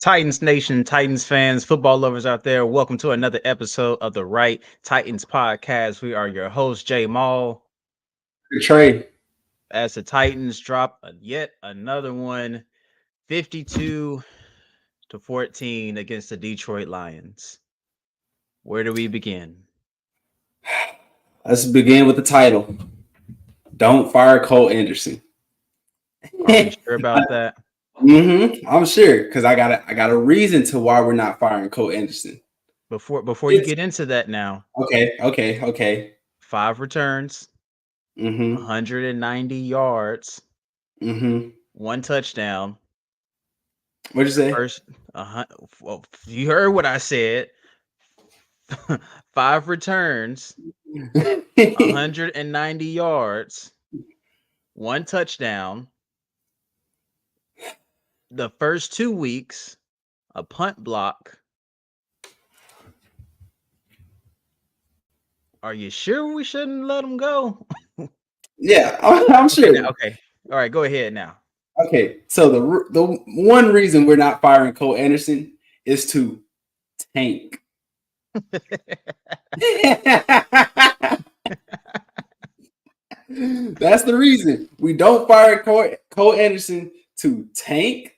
Titans Nation, Titans fans, football lovers out there, welcome to another episode of the Right Titans podcast. We are your host, Jay Maul. Trey. As the Titans drop yet another one, 52-14 against the Detroit Lions. Where do we begin? Let's begin with the title. Don't fire Colt Anderson. Are we sure about that? I'm sure because I got a reason to why we're not firing Colt Anderson. Before you It's get into that now, okay. 5 returns, Mm-hmm. 190 yards, Mm-hmm. 1 touchdown. What'd you The say? first, well, you heard what I said. 5 returns, 190 yards, 1 touchdown. The first 2 weeks, a punt block. Are you sure we shouldn't let him go? Yeah, I'm Okay, sure. okay. All right, go ahead now. Okay, so the one reason we're not firing Colt Anderson is to tank. That's the reason we don't fire Cole Anderson to tank.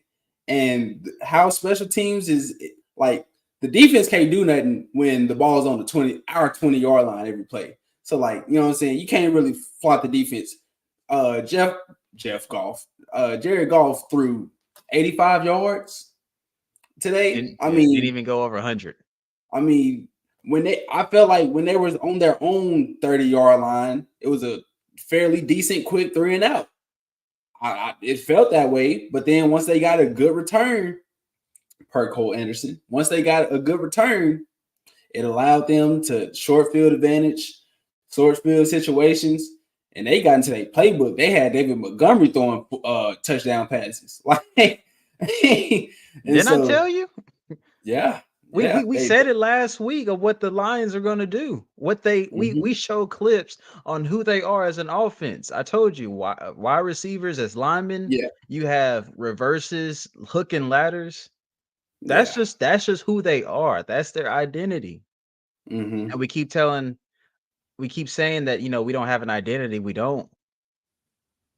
And how special teams is like the defense can't do nothing when the ball is on our 20-yard line every play. So like, you know what I'm saying? You can't really fault the defense. Jeff Goff, Jared Goff threw 85 yards today. Didn't even go over 100. I mean, I felt like when they was on their own 30-yard line, it was a fairly decent quick 3 and out. It felt that way, but then once they got a good return, per Cole Anderson, once they got a good return, it allowed them to short field advantage, short field situations, and they got into their playbook. They had David Montgomery throwing touchdown passes. Like, Didn't I tell you? Yeah. We said it last week of what the Lions are going to do. What we show clips on who they are as an offense. I told you wide receivers as linemen. Yeah. You have reverses, hook and ladders. That's just who they are. That's their identity. And we keep saying that we don't have an identity. We don't.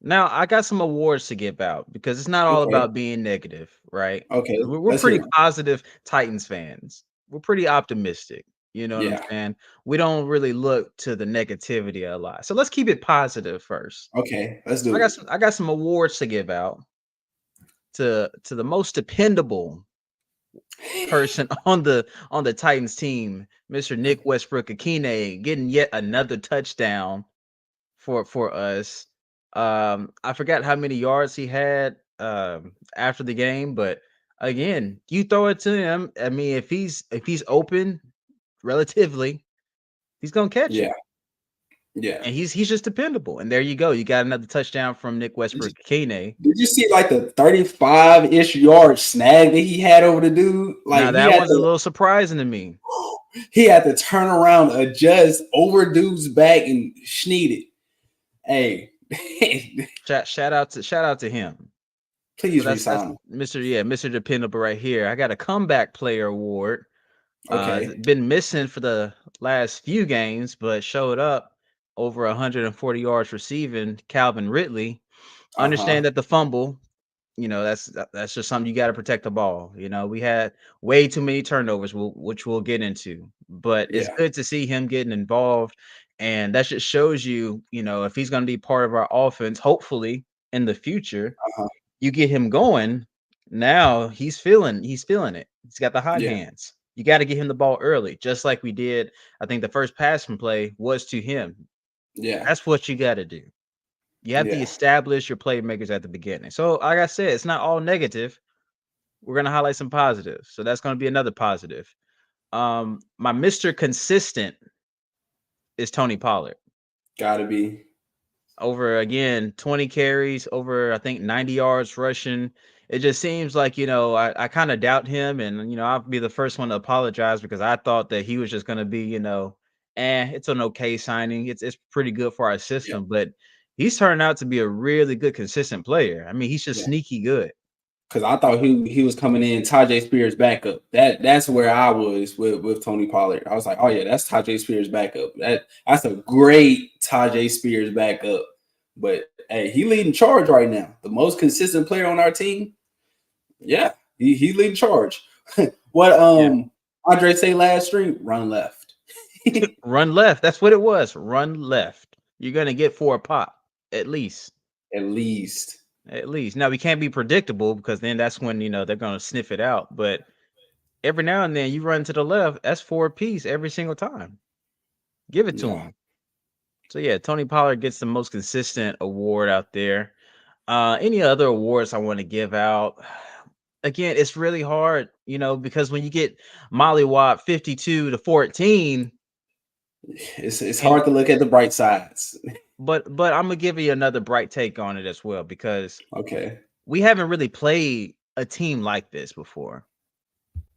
Now I got some awards to give out because it's not all about being negative, right? Okay. We're Let's pretty hear 'em. positive Titans fans. We're pretty optimistic. You know what I'm saying? We don't really look to the negativity a lot. So let's keep it positive first. Okay, let's do it. I got some awards to give out to the most dependable person on the Titans team, Mr. Nick Westbrook Akine, getting yet another touchdown for us. I forgot how many yards he had after the game, but again, you throw it to him. I mean, if he's open relatively, he's gonna catch it. Yeah. Yeah. And he's just dependable. And there you go. You got another touchdown from Nick Westbrook Akine. Did you see like the 35-ish yard snag that he had over the dude? Now Like that was a little surprising to me. he had to turn around, adjust over dude's back, and sneed it. Hey, Shout out to him. please So that's resign him. Mr. Dependable right here. I got a comeback player award. Okay. Been missing for the last few games, but showed up over 140 yards receiving. Calvin Ridley. Understand that the fumble, that's just something you got to protect the ball. We had way too many turnovers, which we'll get into. But it's Yeah. good to see him getting involved, and that just shows you, if he's going to be part of our offense, hopefully in the future, Uh-huh. you get him going. Now he's feeling it. He's got the hot Yeah. hands. You got to get him the ball early, just like we did. I think the first passing play was to him. Yeah. That's what you got to do. You have to Yeah. establish your playmakers at the beginning. So, like I said, it's not all negative. We're gonna highlight some positives. So that's gonna be another positive. My Mr. Consistent is Tony Pollard. Gotta be. Over again, 20 carries, over I think 90 yards rushing. It just seems like, I kind of doubt him, and I'll be the first one to apologize because I thought that he was just gonna be, it's an okay signing. It's pretty good for our Yeah. system, but he's turned out to be a really good consistent player. I mean, he's just Yeah. sneaky good. because I thought he was coming in Tajay Spears backup. That's where I was with Tony Pollard. I was like, oh yeah, that's Tajay Spears backup. That's a great Tajay Spears backup. But hey, he leading charge right now. The most consistent player on our team. Yeah, he leading charge. What Yeah. Andre say last stream? Run left. Run left. That's what it was. Run left. You're gonna get 4 pop at least. At least. At least. Now we can't be predictable because then that's when they're gonna sniff it out. But every now and then you run to the left, that's 4 apiece every single time. Give it to him. So yeah, Tony Pollard gets the most consistent award out there. Any other awards I want to give out? Again, it's really hard, because when you get mollywop 52-14, it's hard to look at the bright sides. but I'm gonna give you another bright take on it as well, because Okay. we haven't really played a team like this before.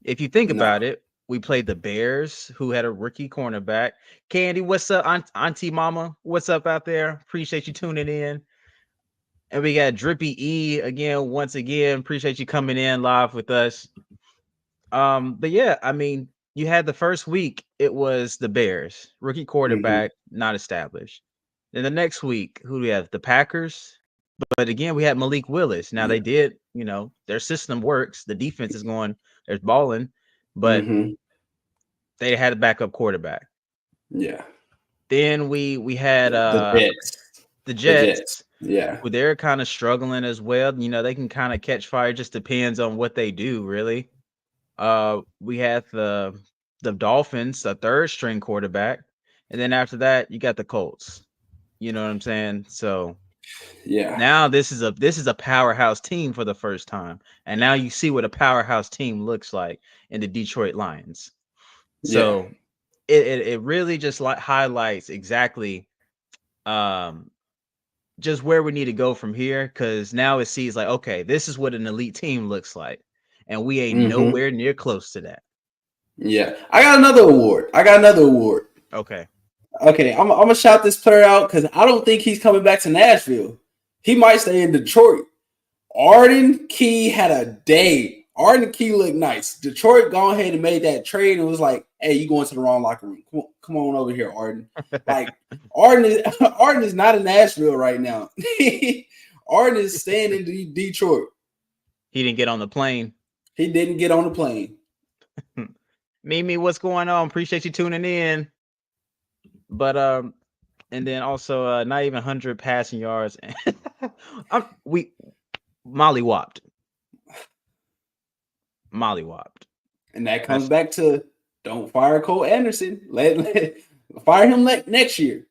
If you think about it, we played the Bears, who had a rookie cornerback. Candy, what's up? Auntie Mama, what's up out there? Appreciate you tuning in. And we got Drippy E again, once again. Appreciate you coming in live with us. But yeah, I mean, you had the first week, it was the Bears, rookie quarterback, not established. Then the next week, who do we have? The Packers. But again, we had Malik Willis. Now they did, their system works. The defense is going, there's balling, but they had a backup quarterback. Yeah. Then we had the Jets. Yeah. Well, they're kind of struggling as well. They can kind of catch fire. Just depends on what they do, really. We had the Dolphins, a third string quarterback, and then after that, you got the Colts. You know what I'm saying? So yeah. Now this is a powerhouse team for the first time, and now you see what a powerhouse team looks like in the Detroit Lions. So it really just highlights exactly just where we need to go from here, because now it sees like, okay, this is what an elite team looks like, and we ain't nowhere near close to that. Yeah, I got another award. Okay, I'm gonna shout this player out because I don't think he's coming back to Nashville. He might stay in Detroit. Arden Key had a day. Arden Key looked nice. Detroit gone ahead and made that trade and was like, hey, you going to the wrong locker room. Come on over here, Arden. Like, Arden is not in Nashville right now. Arden is staying in Detroit. He didn't get on the plane. He didn't get on the plane. Mimi, what's going on? Appreciate you tuning in. But and then also not even 100 passing yards. We mollywopped. And that comes back to don't fire Colt Anderson. Let fire him next year.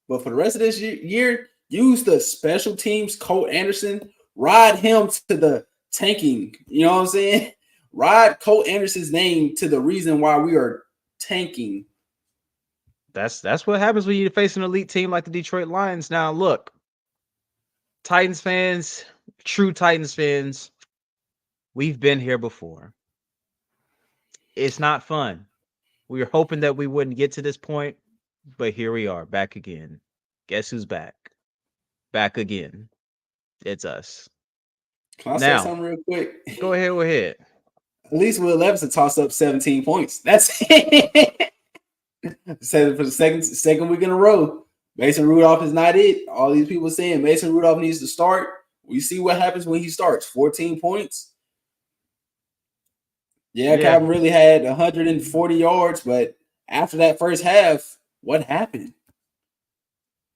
But for the rest of this year, use the special teams Colt Anderson. Ride him to the tanking. You know what I'm saying? Ride Colt Anderson's name to the reason why we are tanking. That's what happens when you face an elite team like the Detroit Lions. Now, look, Titans fans, true Titans fans, we've been here before. It's not fun. We were hoping that we wouldn't get to this point, but here we are, back again. Guess who's back? Back again. It's us. Can I say something real quick? Go ahead. At least Will Levinson tossed up 17 points. That's it. Said it for the second week in a row. Mason Rudolph is not it. All these people saying Mason Rudolph needs to start. We see what happens when he starts. 14 points. Yeah, Calvin really had 140 yards, but after that first half, what happened?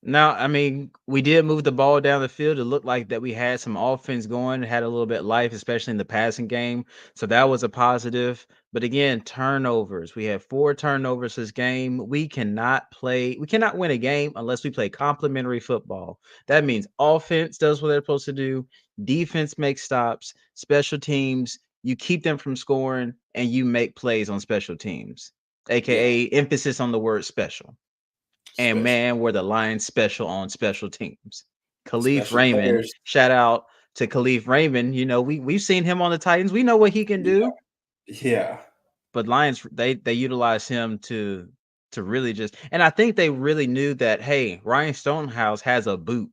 Now, I mean, we did move the ball down the field. It looked like that we had some offense going, had a little bit of life, especially in the passing game. So that was a positive. But again, turnovers. We had 4 turnovers this game. We cannot win a game unless we play complementary football. That means offense does what they're supposed to do. Defense makes stops. Special teams, you keep them from scoring, and you make plays on special teams, aka emphasis on the word special. And man, were the Lions special on special teams. Khalif Raymond, players. Shout out to Khalif Raymond. We've seen him on the Titans. We know what he can do. Yeah. But Lions, they utilize him to really just, and I think they really knew that, hey, Ryan Stonehouse has a boot.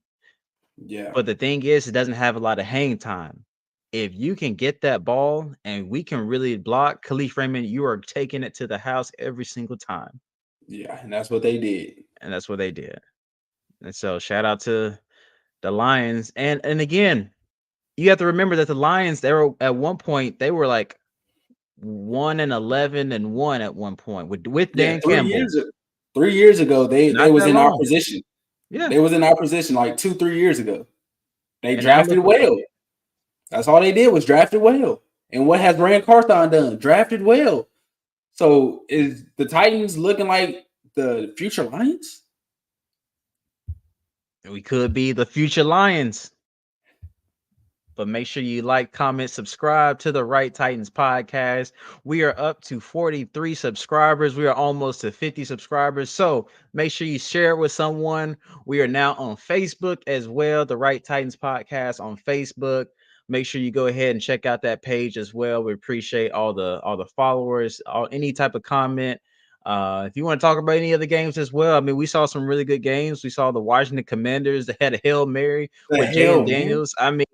Yeah. But the thing is, it doesn't have a lot of hang time. if you can get that ball and we can really block Khalif Raymond, you are taking it to the house every single time. Yeah, and that's what they did. And that's what they did. And so shout out to the Lions. And again, you have to remember that the Lions, they were at one point, they were like 1-11-1 at one point with Yeah, Dan Campbell. 3 years ago, they Not was that in our long. position. Yeah. They was in our position like 2-3 years ago. They And now drafted well. That's all they did was drafted well. And what has Rand Carthon done? Drafted well. So is the Titans looking like the future Lions? we could be the future Lions. But make sure you like, comment, subscribe to the Right Titans podcast. We are up to 43 subscribers. We are almost to 50 subscribers. So make sure you share it with someone. We are now on Facebook as well, the Right Titans podcast on Facebook. Make sure you go ahead and check out that page as well. We appreciate all the followers, any type of comment. If you want to talk about any of the games as well, I mean, we saw some really good games. We saw the Washington Commanders that had a Hail Mary The with Jaden hell, man. Daniels. I mean,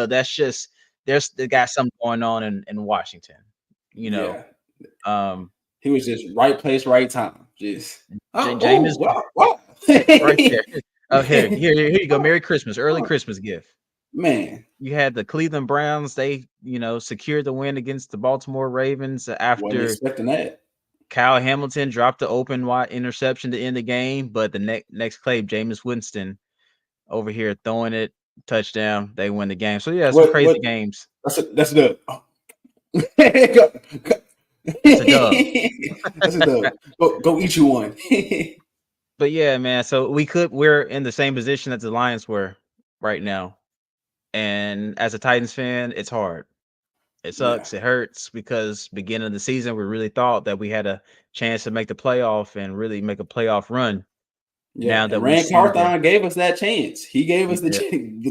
that's just they got something going on in Washington. Yeah. Um, He was just right place, right time. Just Jameis wow. right there. Oh, here you go. Merry Christmas, early Christmas gift. Man, You had the Cleveland Browns. They secured the win against the Baltimore Ravens wasn't after expecting that. Kyle Hamilton dropped the open wide interception to end the game, but the next play, Jameis Winston over here throwing it touchdown. They win the game. So yeah, some crazy games. That's the It's a dub. That's a dub. Go eat you one. But yeah, man. So we're in the same position that the Lions were right now. And as a Titans fan, it's hard. It sucks. Yeah. It hurts because beginning of the season, we really thought that we had a chance to make the playoff and really make a playoff run. Yeah, Now and that we Rand see Carthon gave us that chance. He gave us the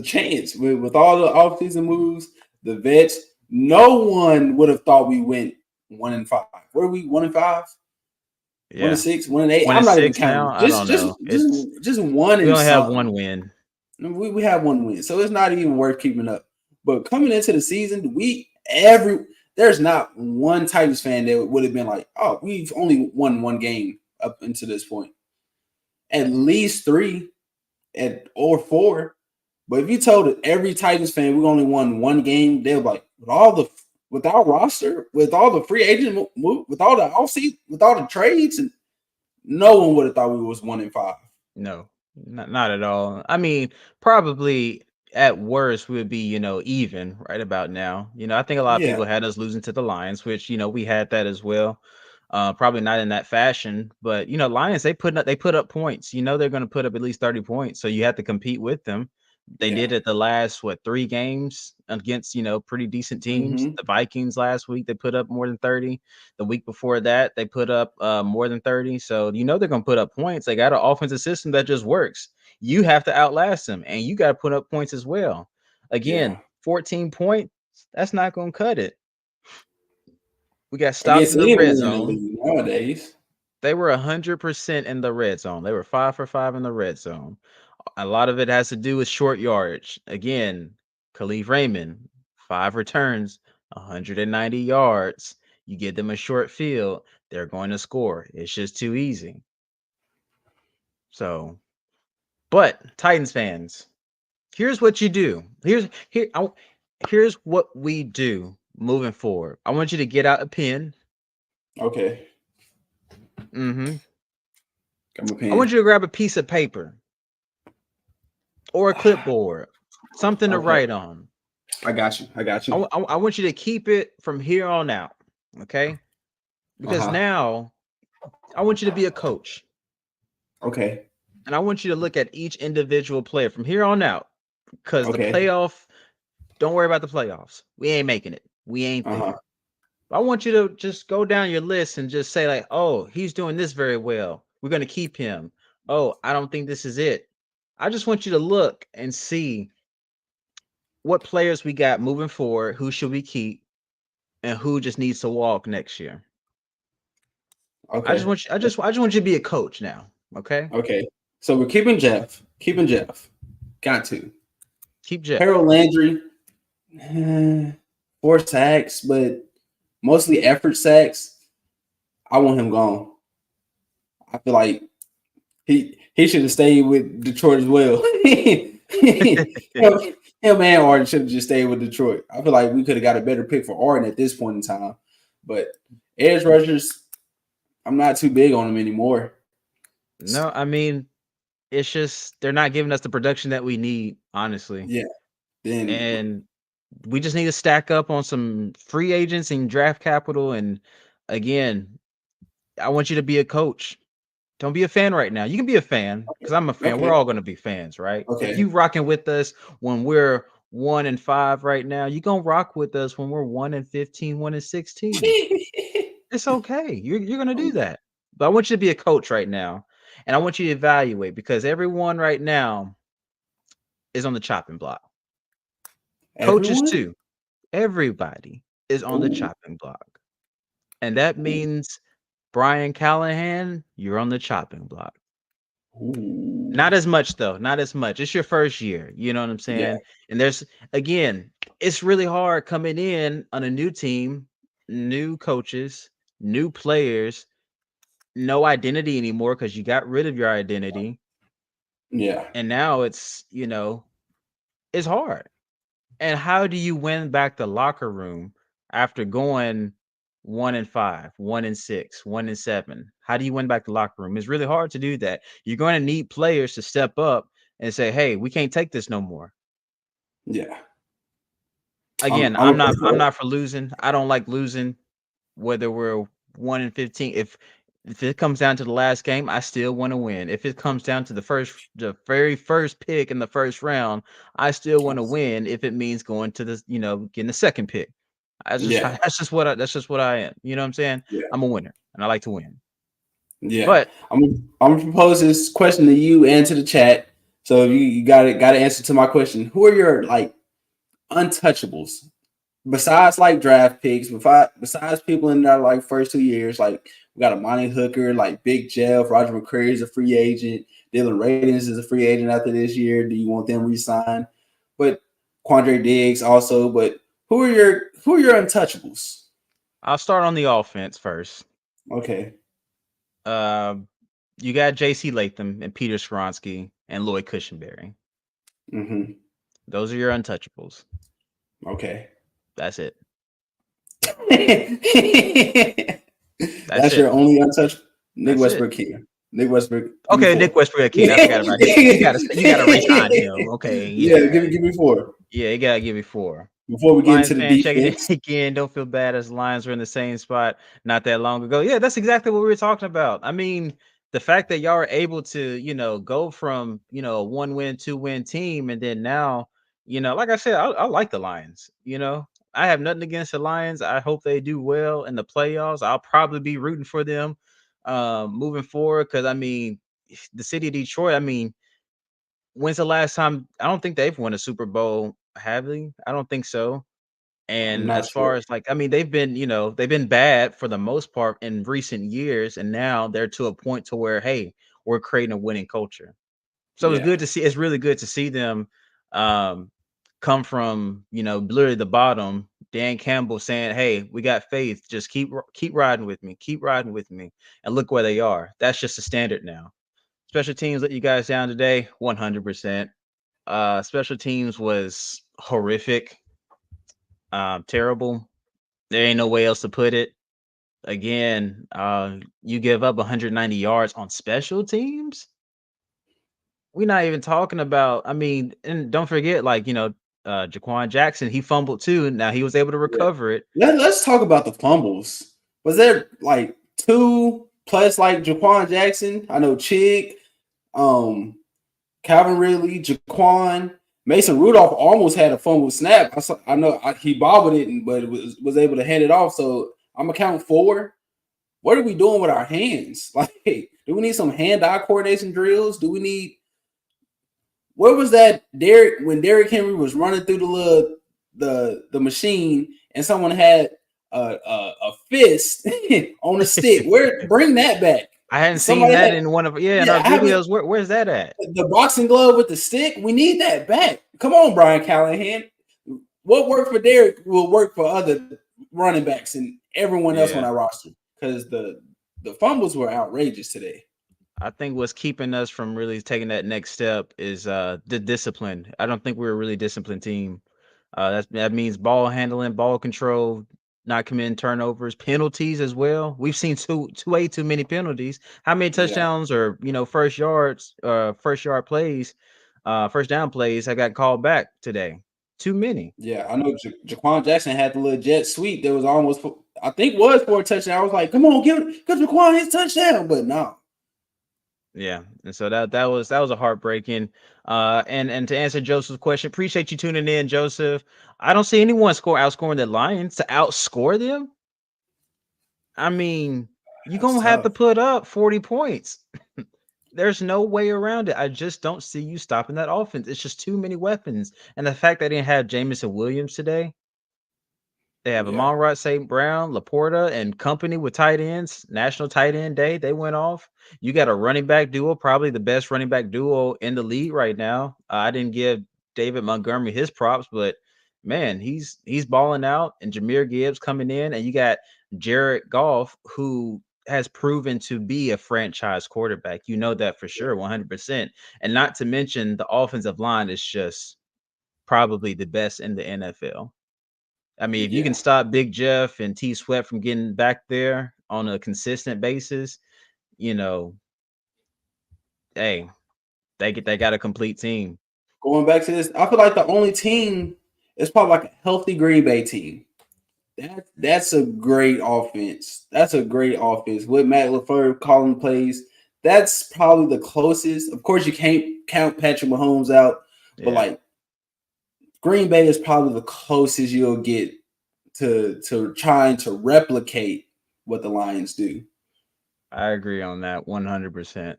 chance with all the offseason moves, the vets. No one would have thought we went 1-5. What are we 1-5? Yeah. 1-6, 1-8. One I'm and not even six counting. now. I don't know. Just one. We and only have something. one win. We have one win, so it's not even worth keeping up. But coming into the season, there's not one Titans fan that would have been like, oh, we've only won one game up until this point. At least 3 or 4. But if you told every Titans fan we only won one game, they're like, with our roster, with all the free agent move, with all the offseason, with all the trades, and no one would have thought we was 1-5. No, not at all. I mean, probably at worst we would be, even right about now. I think a lot of people had us losing to the Lions, which we had that as well. Probably not in that fashion, but Lions they put up points. They're going to put up at least 30 points, so you have to compete with them. They did it the last 3 games against pretty decent teams. Mm-hmm. The Vikings last week they put up more than 30. The week before that they put up more than 30. So they're gonna put up points. They got an offensive system that just works. You have to outlast them, and you got to put up points as well. Again, 14 points. That's not gonna cut it. We got stopped in the red zone nowadays. They were 100% in the red zone. They were 5 for 5 in the red zone. A lot of it has to do with short yardage. Again, Khalif Raymond, 5 returns, 190 yards. You give them a short field, they're going to score. It's just too easy. So, but Titans fans, here's what you do. Here's what we do moving forward. I want you to get out a pen. Okay. Mm-hmm. Got my pen. I want you to grab a piece of paper or a clipboard, something to write on. I got you. I want you to keep it from here on out, okay? Because now I want you to be a coach. Okay. And I want you to look at each individual player from here on out. Because the playoff, don't worry about the playoffs. We ain't making it. We ain't there. I want you to just go down your list and just say, like, oh, he's doing this very well. We're going to keep him. Oh, I don't think this is it. I just want you to look and see what players we got moving forward, who should we keep, and who just needs to walk next year. Okay. I just want you to be a coach now. Okay. Okay. So we're keeping Jeff. Got to keep Jeff. Harold Landry. 4 sacks, but mostly effort sacks. I want him gone. I feel like he should have stayed with Detroit as well. him, him and Arden should have just stayed with Detroit. I feel like we could have got a better pick for Arden at this point in time. But edge rushers, I'm not too big on them anymore. No, I mean, it's just they're not giving us the production that we need, honestly. Yeah. Then And we just need to stack up on some free agents and draft capital. And again, I want you to be a coach. Don't be a fan right now. You can be a fan because I'm a fan. We're okay. all going to be fans, right? If Okay. you rocking with us when we're 1-5 right now, you gonna rock with us when we're 1-15, 1-16. It's okay. You're gonna do that. But I want you to be a coach right now, and I want you to evaluate because everyone right now is on the chopping block. Coaches Everyone? too. Everybody is on the Ooh. chopping block, and that means Brian Callahan, you're on the chopping block. Ooh. Not as much though, not as much. It's your first year, you know what I'm Yeah. saying? And there's again, it's really hard coming in on a new team, new coaches, new players, no identity anymore because you got rid of your identity. Yeah. And now it's, it's hard. And how do you win back the locker room after going 1-5, 1-6, 1-7? How do you win back the locker room? It's really hard to do that. You're going to need players to step up and say, "Hey, we can't take this no more." Yeah. Again, I'm I'm not for losing. I don't like losing, whether we're 1-15. If it comes down to the last game, I still want to win. If it comes down to the very first pick in the first round, I still want to win. If it means going to the, getting the second pick, yeah. that's just what I am. You know what I'm saying? Yeah. I'm a winner, and I like to win. Yeah. But I'm gonna propose this question to you and to the chat. So you got to answer to my question. Who are your like untouchables? Besides like draft picks, besides people in their like first 2 years, like we got Amani Hooker, like Big Jeff, Roger McCreary is a free agent, Dylan Radins is a free agent after this year. Do you want them re-signed? But Quandre Diggs also. But who are your untouchables? I'll start on the offense first. Okay. You got J.C. Latham and Peter Skronsky and Lloyd Cushenberry. Mm-hmm. Those are your untouchables. Okay. That's it. That's your only untouchable. Nick That's Westbrook here. Nick Westbrook. Okay, Nick Westbrook kid. I forgot about him. You gotta resign him. Okay, yeah. Give me 4. Yeah, you gotta give me 4. Before we get Lions into the fan, check defense. it again. Don't feel bad as the Lions were in the same spot not that long ago. Yeah, that's exactly what we were talking about. I mean, the fact that y'all are able to, go from, a 1-win, 2-win team, and then now, like I said, I like the Lions. I have nothing against the Lions. I hope they do well in the playoffs. I'll probably be rooting for them moving forward because I mean, the city of Detroit. I mean, when's the last time? I don't think they've won a Super Bowl, have they? I don't think so. I'm And not as far sure. as like, I mean, they've been bad for the most part in recent years, and now they're to a point to where, hey, we're creating a winning culture. So it's Yeah. good to see. It's really good to see them um, come from literally the bottom. Dan Campbell saying, "Hey, we got faith. Just keep riding with me. Keep riding with me." And look where they are. That's just the standard now. Special teams let you guys down today, 100%. Special teams was horrific, terrible. There ain't no way else to put it. Again, you give up 190 yards on special teams. We're not even talking about. I mean, and don't forget, like Jaquan Jackson, he fumbled too. Now he was able to Yeah. recover it. Let's talk about the fumbles. Was there like 2 plus like Jaquan Jackson? I know Chig, Calvin Ridley, Jaquan, Mason Rudolph almost had a fumble snap. I know he bobbled it, but was able to hand it off. So I'm gonna count 4. What are we doing with our hands? Like, do we need some hand-eye coordination drills? Do we need? Where was that when Derrick Henry was running through the machine and someone had a fist on a stick? Bring that back? I hadn't seen Somebody that had in one of in our I haven't videos. Where's that at? the boxing glove with the stick. We need that back. Come on, Brian Callahan. what worked for Derek will work for other running backs and everyone else on Yeah. our roster because the fumbles were outrageous today. I think what's keeping us from really taking that next step is the discipline. I don't think we're a really disciplined team. That means ball handling, ball control, not committing turnovers, penalties as well. We've seen way too many penalties. How many Yeah, touchdowns or first yard plays, first down plays have got called back today? Too many. yeah. I know Jaquan Jackson had the little jet sweep that was almost, I think, was for a touchdown. I was like, come on, give Jaquan his touchdown, but no. Yeah, and so that was a heartbreaking. And to answer Joseph's question, appreciate you tuning in, Joseph. I don't see anyone outscoring the Lions to outscore them. I mean, you're That's gonna have to tough. put up 40 points. There's no way around it. I just don't see you stopping that offense. It's just too many weapons. And the fact that they didn't have Jamison Williams today, they have Yeah, Amon-Ra St. Brown, Laporta, and company with tight ends. National Tight End Day, they went off. You got a running back duo, probably the best running back duo in the league right now. I didn't give David Montgomery his props, but man, he's balling out. And Jahmyr Gibbs coming in, and you got Jared Goff, who has proven to be a franchise quarterback. You know that for sure, 100%. And not to mention the offensive line is just probably the best in the NFL. I mean, if you can yeah. stop Big Jeff and T Sweat from getting back there on a consistent basis, you know, hey, they got a complete team. Going back to this, I feel like the only team is probably like a healthy Green Bay team. That's a great offense. That's a great offense with Matt LaFleur calling plays. That's probably the closest. Of course, you can't count Patrick Mahomes out, but Yeah, like Green Bay is probably the closest you'll get to trying to replicate what the Lions do. I agree on that 100%.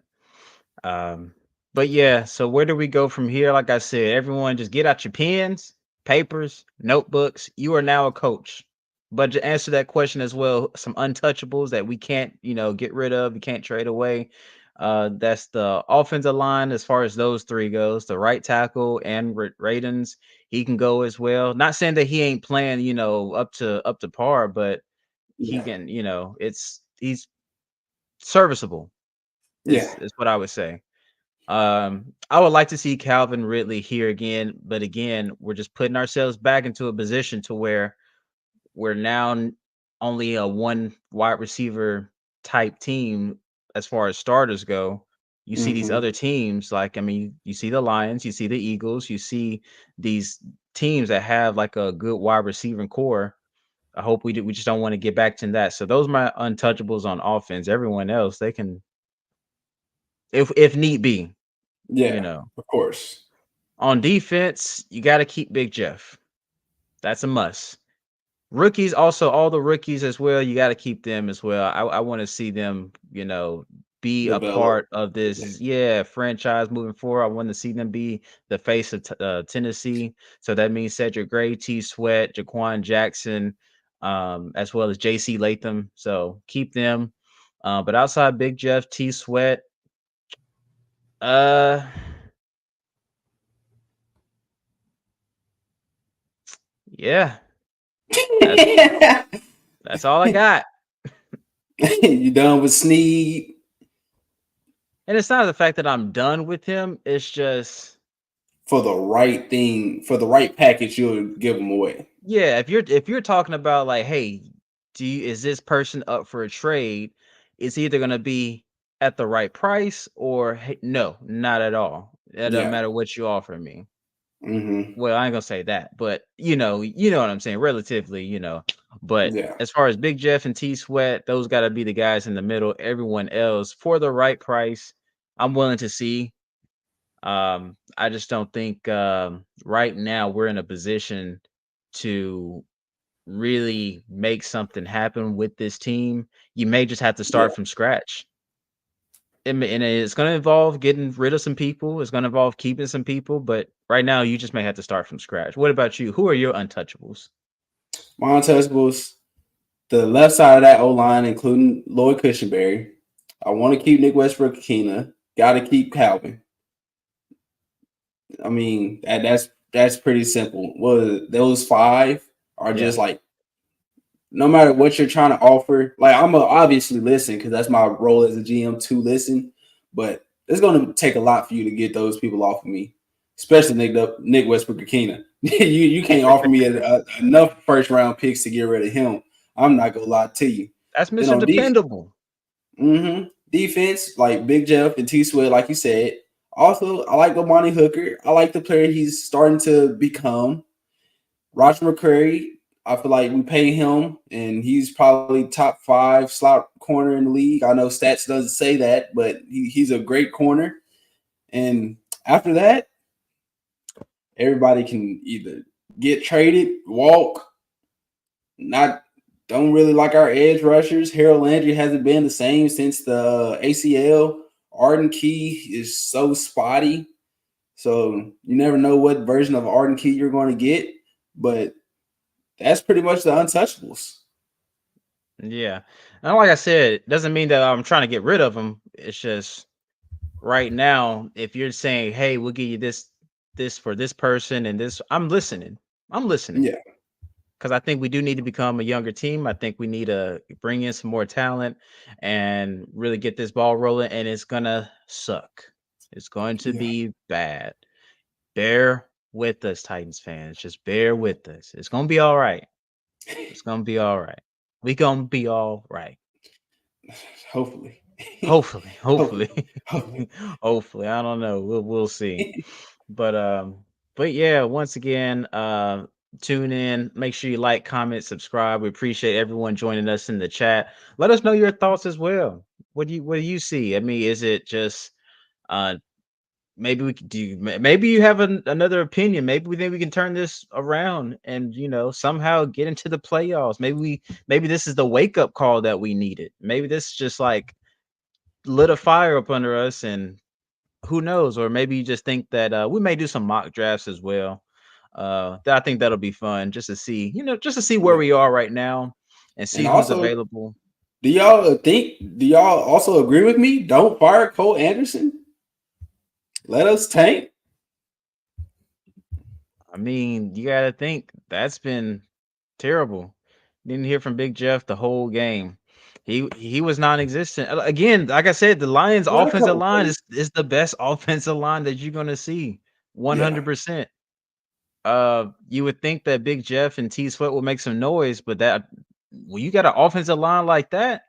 Um, but yeah, so where do we go from here? Like I said, everyone just get out your pens, papers, notebooks. You are now a coach. But to answer that question as well, some untouchables that we can't, get rid of, we can't trade away. That's the offensive line as far as those three goes. The right tackle and Radens, he can go as well. Not saying that he ain't playing, up to par, but he Yeah, can, he's serviceable. yeah, Is what I would say. I would like to see Calvin Ridley here again, but again, we're just putting ourselves back into a position to where we're now only a one wide receiver type team as far as starters go. You see these hmm other teams, like I mean, you see the Lions, you see the Eagles, you see these teams that have like a good wide receiving core. I hope we do. We just don't want to get back to that. So those are my untouchables on offense. Everyone else, they can, if need be, you yeah. know. Of course. On defense, you got to keep Big Jeff. That's a must. Rookies, also all the rookies as well. You got to keep them as well. I want to see them, be a Develop. part of Yeah. this, franchise moving forward. I want to see them be the face of Tennessee. So that means Cedric Gray, T. Sweat, Jaquan Jackson, as well as J.C. Latham. So keep them. But outside Big Jeff, T. Sweat, uh, yeah, that's that's all I got. You done with Sneed And it's not the fact that I'm done with him. It's just, for the right thing, for the right package, you'll give them away. yeah, if you're talking about like, hey, is this person up for a trade? It's either gonna be at the right price or hey, no, not at all. It doesn't Yeah. matter what you offer me. hmm Well, I ain't gonna say that, but you know what I'm saying, relatively, But Yeah. as far as Big Jeff and T Sweat, those gotta be the guys in the middle. Everyone else for the right price, I'm willing to see. I just don't think right now we're in a position to really make something happen with this team. You may just have to Yeah. start from scratch. And it's going to involve getting rid of some people. It's going to involve keeping some people. But right now, you just may have to start from scratch. What about you? Who are your untouchables? My untouchables, the left side of that O line, including Lloyd Cushenberry. I want to keep Nick Westbrook Akina. Got to keep Calvin. I mean, that's That's pretty simple. Well, those five are Yeah, just like no matter what you're trying to offer. Like I'm gonna obviously listen because that's my role as a GM to listen, but it's gonna take a lot for you to get those people off of me, especially Nick Westbrook-Akina. You can't offer me enough first round picks to get rid of him. I'm not gonna lie to you. that's Then Mr. on Dependable. defense, like Big Jeff and T Sweat, like you said. Also, I like Lamani Hooker. I like the player he's starting to become. Roger McCrary, I feel like we pay him, and he's probably top 5 slot corner in the league. I know stats doesn't say that, but he's a great corner. And after that, everybody can either get traded, walk. Not don't really like our edge rushers. Harold Landry hasn't been the same since the ACL. Arden Key is so spotty. So you never know what version of Arden Key you're going to get. But that's pretty much the untouchables. Yeah. And like I said, it doesn't mean that I'm trying to get rid of them. It's just right now, if you're saying, hey, we'll give you this for this person and this, I'm listening. I'm listening. Yeah, Because I think we do need to become a younger team. I think we need to bring in some more talent and really get this ball rolling. And it's gonna suck. It's going to yeah. be bad. Bear with us, Titans fans. Just bear with us. It's gonna be all right. It's gonna be all right. We gonna be all right. Hopefully. Hopefully, hopefully. hopefully, Hopefully. hopefully. I don't know. We'll see. But but yeah, once again, tune in. Make sure you like, comment, subscribe. We appreciate everyone joining us in the chat. Let us know your thoughts as well. What do you see? I mean, is it just uh maybe we could do maybe you have another opinion. Maybe we think we can turn this around and somehow get into the playoffs. Maybe this is the wake up call that we needed. Maybe this is just like lit a fire up under us, and who knows? Or maybe you just think that we may do some mock drafts as well. I think that'll be fun just to see, just to see where Yeah. we are right now and And see who's also, available. do y'all also agree with me? Don't fire Cole Anderson. Let us tank. I mean, you gotta think that's been terrible. Didn't hear from Big Jeff the whole game. He was non-existent. Again, like I said, the Lions He had a offensive couple line plays. is the best offensive line that you're gonna see. Yeah. 100%. You would think that Big Jeff and T Sweat will make some noise, but that when you got an offensive line like that,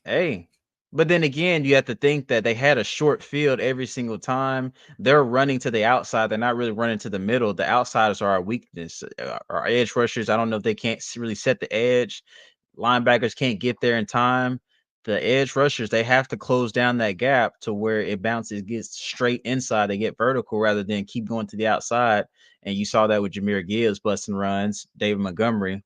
hey. But then again, you have to think that they had a short field every single time. They're running to the outside. They're not really running to the middle. The outsiders are our weakness. Our edge rushers, I don't know if they can't really set the edge. Linebackers can't get there in time. The edge rushers, they have to close down that gap to where it bounces, gets straight inside. They get vertical rather than keep going to the outside. And you saw that with Jahmyr Gibbs busting runs, David Montgomery.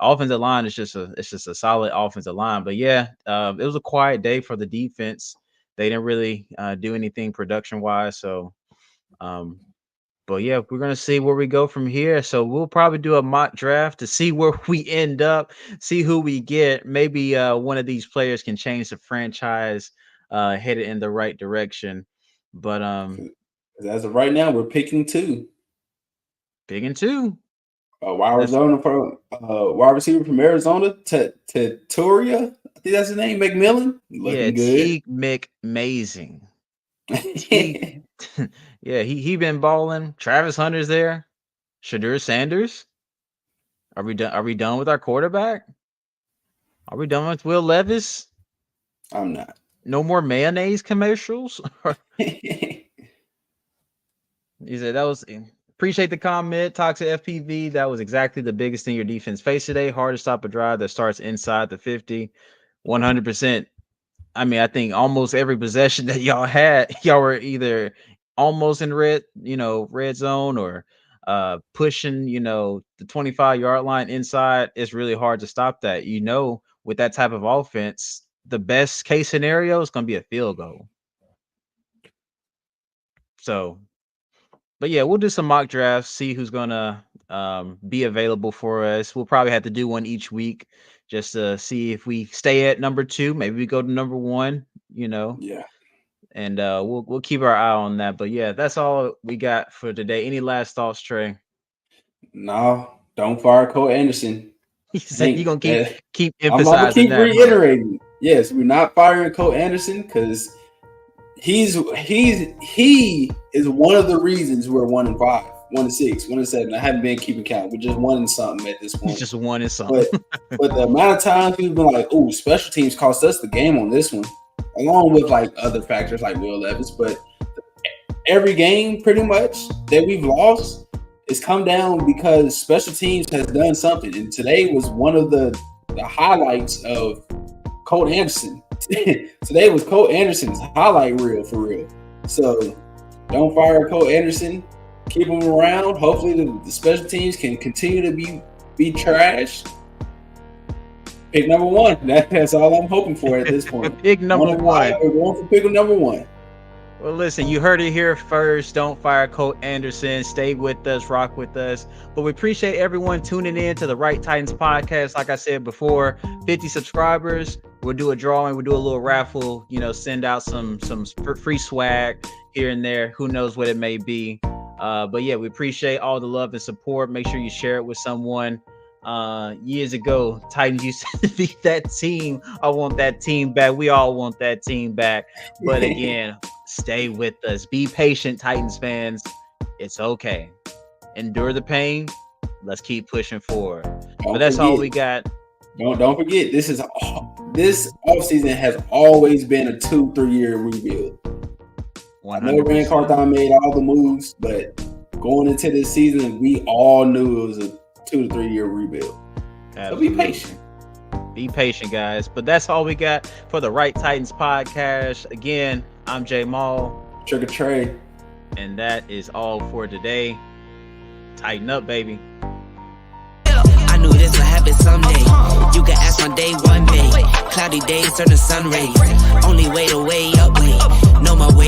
Offensive line is just a solid offensive line. But yeah, it was a quiet day for the defense. They didn't really do anything production wise. So um, but yeah, we're gonna see where we go from here. So we'll probably do a mock draft to see where we end up, see who we get. Maybe one of these players can change the franchise, headed in the right direction. But 'Cause as of right now, we're picking 2. big and two. That's Wide receiver from Arizona, Turia. I think that's his name. McMillan, yeah, looking good. Teague McMazing. Teague, yeah, he been balling. Travis Hunter's there. Shadur Sanders. Are we done? Are we done with our quarterback? Are we done with Will Levis? I'm not. No more mayonnaise commercials? He said that was appreciate the comment. Toxic FPV. That was exactly the biggest thing your defense faced today. Hard to stop a drive that starts inside the 50. 100%. I mean, I think almost every possession that y'all had, y'all were either almost in red zone or pushing, the 25-yard line inside. It's really hard to stop that. With that type of offense, the best case scenario is going to be a field goal. So, but yeah, we'll do some mock drafts, see who's gonna be available for us. We'll probably have to do one each week just to see if we stay at number 2. Maybe we go to number 1. Yeah. and we'll keep our eye on that. But yeah, that's all we got for today. Any last thoughts, Trey? No, don't fire Cole Anderson. He said you gonna keep I'm gonna emphasizing keep that, huh? reiterating. Yes, we're not firing Cole Anderson because he is one of the reasons we're 1-5, 1-6, 1-7. I haven't been keeping count. We're just 1 and something at this point. He's just 1 and something. But the amount of times we've been like, "Oh, special teams cost us the game on this one," along with like other factors like Will Levis. But every game, pretty much that we've lost, it's come down because special teams has done something. And today was one of the highlights of Colt Anderson. Today was Colt Anderson's highlight reel for real. So don't fire Colt Anderson. Keep him around. Hopefully the special teams can continue to be trash. Pick number 1. That's all I'm hoping for at this point. Pick number 1. We're going for pick number 1. Well, listen, you heard it here first. Don't fire Colt Anderson. Stay with us, rock with us. But we appreciate everyone tuning in to the Right Titans podcast. Like I said before, 50 subscribers. We'll do a drawing. We'll do a little raffle. Send out some free swag here and there. Who knows what it may be. But yeah, we appreciate all the love and support. Make sure you share it with someone. Years ago, Titans used to be that team. I want that team back. We all want that team back. But again, stay with us. Be patient, Titans fans. It's okay. Endure the pain. Let's keep pushing forward. But that's all we got. Don't forget, this offseason has always been a 2-3 year rebuild. 100%. I know Rand Carthon made all the moves, but going into this season, we all knew it was a 2 to 3 year rebuild. Absolutely. So be patient. Be patient, guys. But that's all we got for the Right Titans podcast. Again, I'm Jay Mauled. Trigger Trey. And that is all for today. Tighten up, baby. I knew this would happen someday. You can ask my day one day. Cloudy days turn to sun rays. Only way to wait